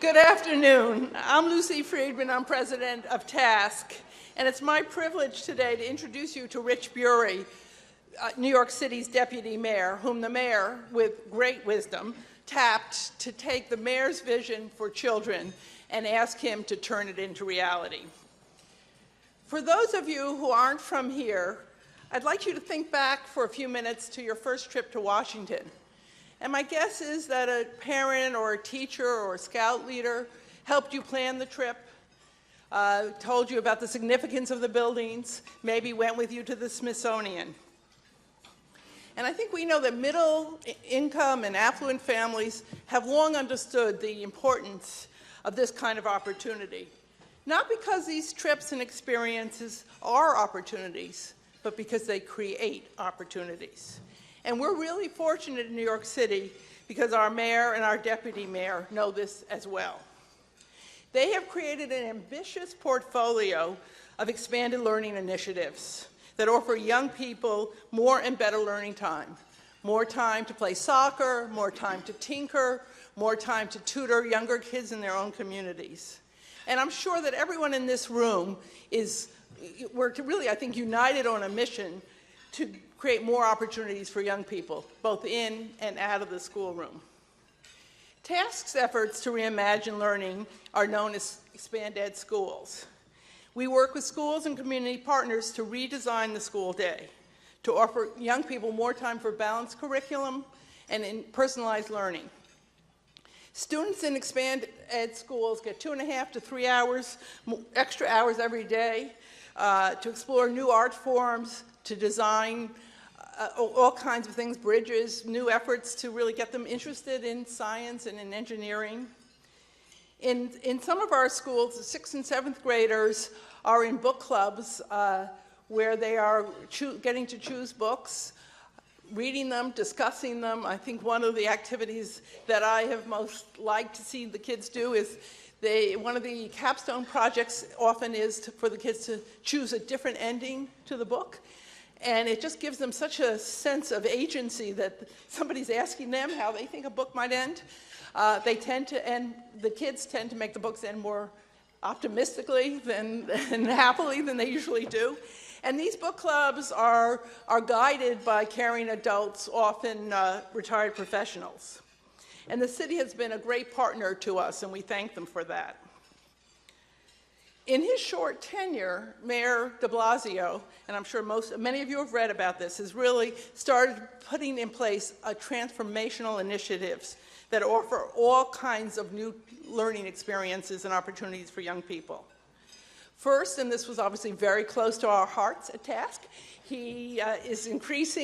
Good afternoon. I'm Lucy Friedman. I'm president of TASK, and it's my privilege today to introduce you to Rich Bury, New York City's deputy mayor, whom the mayor, with great wisdom, tapped to take the mayor's vision for children and ask him to turn it into reality. For those of you who aren't from here, I'd like you to think back for a few minutes to your first trip to Washington. And my guess is that a parent or a teacher or a scout leader helped you plan the trip, told you about the significance of the buildings, maybe went with you to the Smithsonian. And I think we know that middle income and affluent families have long understood the importance of this kind of opportunity. Not because these trips and experiences are opportunities, but because they create opportunities. And we're really fortunate in New York City because our mayor and our deputy mayor know this as well. They have created an ambitious portfolio of expanded learning initiatives that offer young people more and better learning time. More time to play soccer, more time to tinker, more time to tutor younger kids in their own communities. And I'm sure that everyone in this room we're really, I think, united on a mission to create more opportunities for young people, both in and out of the schoolroom. TASK's efforts to reimagine learning are known as Expand Ed Schools. We work with schools and community partners to redesign the school day, to offer young people more time for balanced curriculum and in personalized learning. Students in Expand Ed schools get 2.5 to 3 hours, extra hours every day to explore new art forms, to design all kinds of things, bridges, new efforts to really get them interested in science and in engineering. In some of our schools, the 6th and 7th graders are in book clubs where they are getting to choose books, reading them, discussing them. I think one of the activities that I have most liked to see the kids do is one of the capstone projects often is for the kids to choose a different ending to the book. And it just gives them such a sense of agency that somebody's asking them how they think a book might end. The kids tend to make the books end more optimistically and happily than they usually do. And these book clubs are guided by caring adults, often retired professionals. And the city has been a great partner to us, and we thank them for that. In his short tenure, Mayor de Blasio, and I'm sure many of you have read about this, has really started putting in place transformational initiatives that offer all kinds of new learning experiences and opportunities for young people. First, and this was obviously very close to our hearts at TASK, he has increased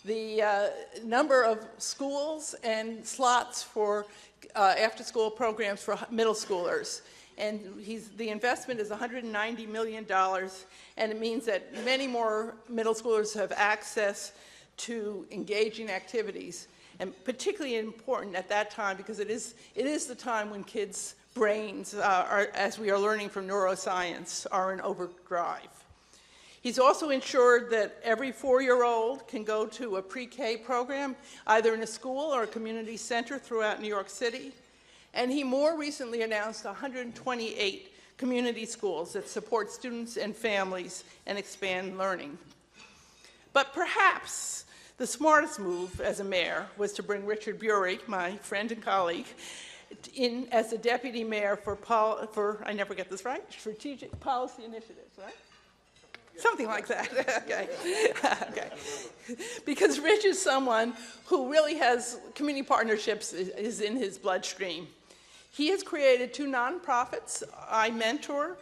the number of schools and slots for after-school programs for middle schoolers. And the investment is $190 million, and it means that many more middle schoolers have access to engaging activities, and particularly important at that time because it is the time when kids' brains, as we are learning from neuroscience, are in overdrive. He's also ensured that every 4-year-old can go to a pre-K program, either in a school or a community center throughout New York City. And he more recently announced 128 community schools that support students and families and expand learning. But perhaps the smartest move as a mayor was to bring Richard Bury, my friend and colleague, in as the deputy mayor for I never get this right, strategic policy initiatives, right? Something like that. Okay. Okay. Because Rich is someone who really has community partnerships is in his bloodstream. He has created 2 nonprofits, I Mentor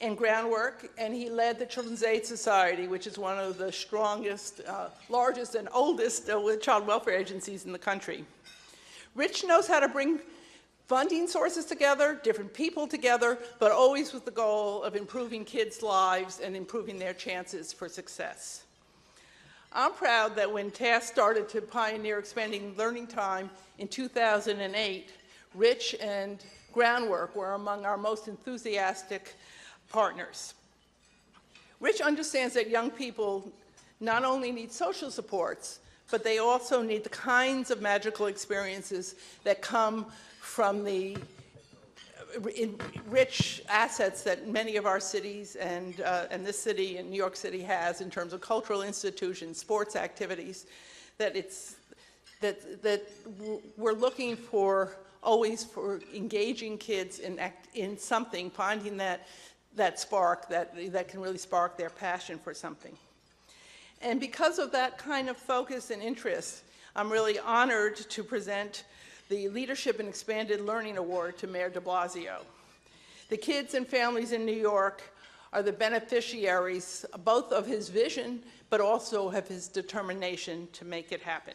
and Groundwork, and he led the Children's Aid Society, which is one of the strongest, largest, and oldest child welfare agencies in the country. Rich knows how to bring funding sources together, different people together, but always with the goal of improving kids' lives and improving their chances for success. I'm proud that when TASK started to pioneer expanding learning time in 2008, Rich and Groundwork were among our most enthusiastic partners. Rich understands that young people not only need social supports, but they also need the kinds of magical experiences that come from the rich assets that many of our cities and this city and New York City has in terms of cultural institutions, sports activities, that we're looking for always for engaging kids in something, finding that spark that can really spark their passion for something. And because of that kind of focus and interest, I'm really honored to present the Leadership in Expanded Learning Award to Mayor de Blasio. The kids and families in New York are the beneficiaries both of his vision, but also of his determination to make it happen.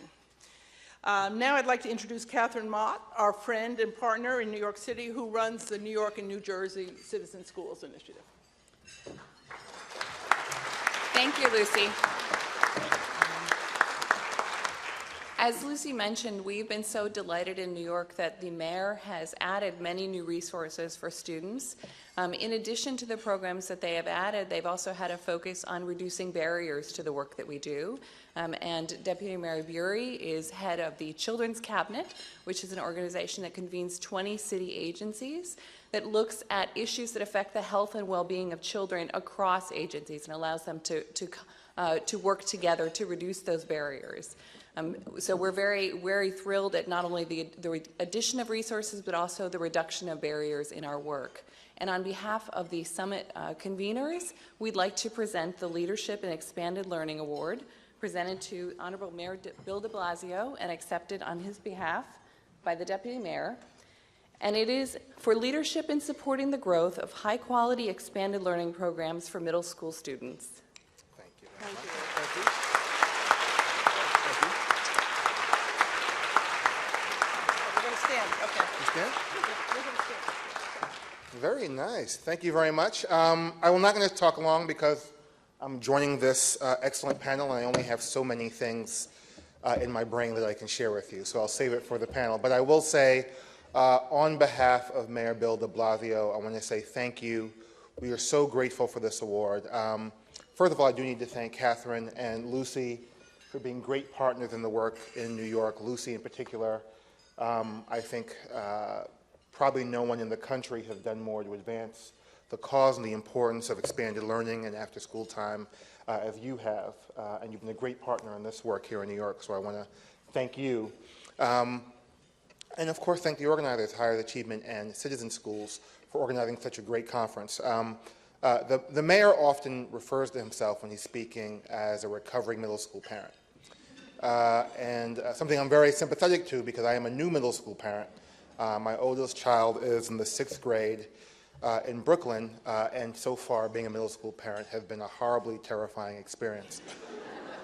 Now I'd like to introduce Catherine Mott, our friend and partner in New York City, who runs the New York and New Jersey Citizen Schools Initiative. Thank you, Lucy. As Lucy mentioned, we've been so delighted in New York that the mayor has added many new resources for students. In addition to the programs that they have added, they've also had a focus on reducing barriers to the work that we do. And Deputy Mayor Bury is head of the Children's Cabinet, which is an organization that convenes 20 city agencies that looks at issues that affect the health and well-being of children across agencies and allows them to work together to reduce those barriers. So we're very thrilled at not only the addition of resources, but also the reduction of barriers in our work. And on behalf of the summit conveners, we'd like to present the Leadership in Expanded Learning Award, presented to Honorable Mayor Bill de Blasio and accepted on his behalf by the Deputy Mayor. And it is for leadership in supporting the growth of high-quality expanded learning programs for middle school students. Thank you. Thank you. Thank you. We're going to stand. Okay. You stand? We're going to stand. Very nice. Thank you very much. I'm not going to talk long because I'm joining this excellent panel, and I only have so many things in my brain that I can share with you, so I'll save it for the panel. But I will say, on behalf of Mayor Bill de Blasio, I want to say thank you. We are so grateful for this award. First of all, I do need to thank Catherine and Lucy for being great partners in the work in New York. Lucy in particular, I think probably no one in the country has done more to advance the cause and the importance of expanded learning and after-school time as you have. And you've been a great partner in this work here in New York, so I want to thank you. And of course, thank the organizers, Higher Achievement and Citizen Schools, for organizing such a great conference. The mayor often refers to himself when he's speaking as a recovering middle school parent. And something I'm very sympathetic to because I am a new middle school parent. My oldest child is in the 6th grade in Brooklyn, and so far being a middle school parent has been a horribly terrifying experience.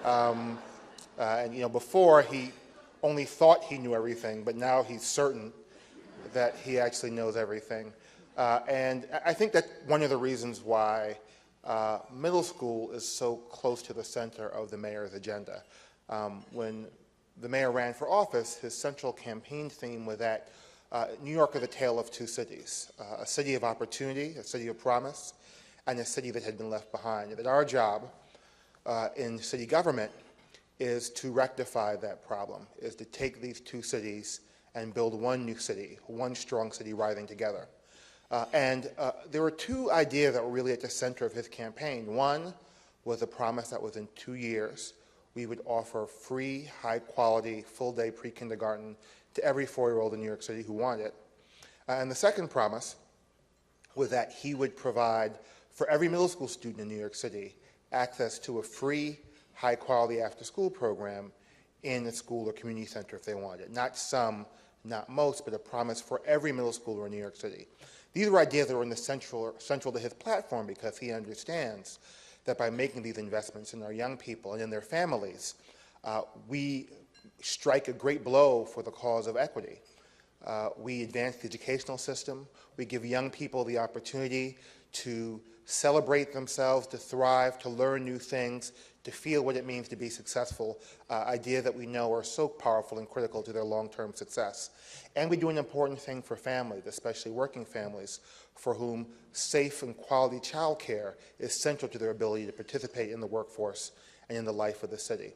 And you know, before he only thought he knew everything, but now he's certain that he actually knows everything. And I think that one of the reasons why middle school is so close to the center of the mayor's agenda. When the mayor ran for office, his central campaign theme was that New York is a tale of two cities, a city of opportunity, a city of promise, and a city that had been left behind. That our job in city government is to rectify that problem, is to take these two cities and build one new city, one strong city rising together. And there were two ideas that were really at the center of his campaign. One was a promise that was in 2 years we would offer free, high-quality, full-day pre-kindergarten to every 4-year-old in New York City who wanted it. And the second promise was that he would provide for every middle school student in New York City access to a free, high-quality after-school program in a school or community center if they wanted it. Not some, not most, but a promise for every middle schooler in New York City. These were ideas that were in the central to his platform because he understands that by making these investments in our young people and in their families, we strike a great blow for the cause of equity. We advance the educational system. We give young people the opportunity to celebrate themselves, to thrive, to learn new things, to feel what it means to be successful, ideas that we know are so powerful and critical to their long-term success. And we do an important thing for families, especially working families, for whom safe and quality childcare is central to their ability to participate in the workforce and in the life of the city.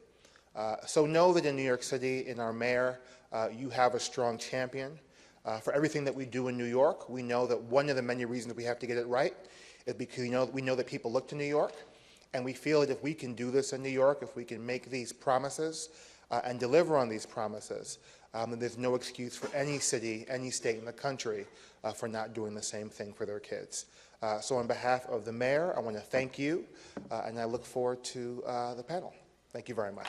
So know that in New York City, in our mayor, you have a strong champion for everything that we do in New York. We know that one of the many reasons we have to get it right is because we know that people look to New York, and we feel that if we can do this in New York, if we can make these promises and deliver on these promises, then there's no excuse for any city, any state in the country for not doing the same thing for their kids. So on behalf of the mayor, I want to thank you, and I look forward to the panel. Thank you very much.